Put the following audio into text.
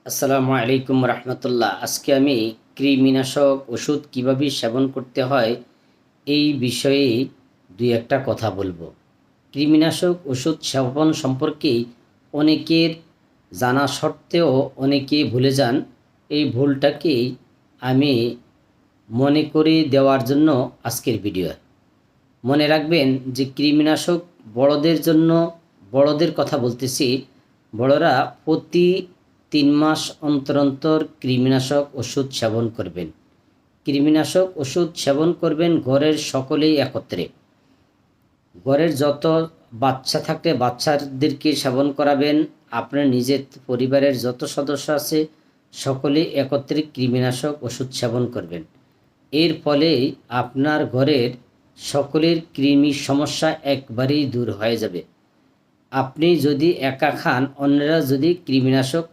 আসসালামু আলাইকুম রহমতুল্লাহ। আজকে আমি কৃমিনাশক ওষুধ কিভাবে সেবন করতে হয় এই বিষয়ে দুই একটা কথা বলবো। কৃমিনাশক ওষুধ সেবন সম্পর্কে অনেকের জানা সত্ত্বেও অনেকে ভুলে যান। এই ভুলটাকেই আমি মনে করিয়ে দেওয়ার জন্য আজকের ভিডিও। মনে রাখবেন যে কৃমিনাশক বড়দের জন্য, বড়দের কথা বলতেছি। বড়রা প্রতি 3 মাস অন্তর অন্তর কৃমিনাশক ওষুধ সেবন করবেন। কৃমিনাশক ওষুধ সেবন করবেন ঘরের সকলেই একত্রে। ঘরের যত বাচ্চা থাকলে বাচ্চাদেরকে সেবন করাবেন। আপনার নিজের পরিবারের যত সদস্য আছে সকলেই একত্রে কৃমিনাশক ওষুধ সেবন করবেন। এর ফলে আপনার ঘরের সকলের কৃমির সমস্যা একবারেই দূর হয়ে যাবে। আপনি যদি একা খান, অন্যরা যদি কৃমিনাশক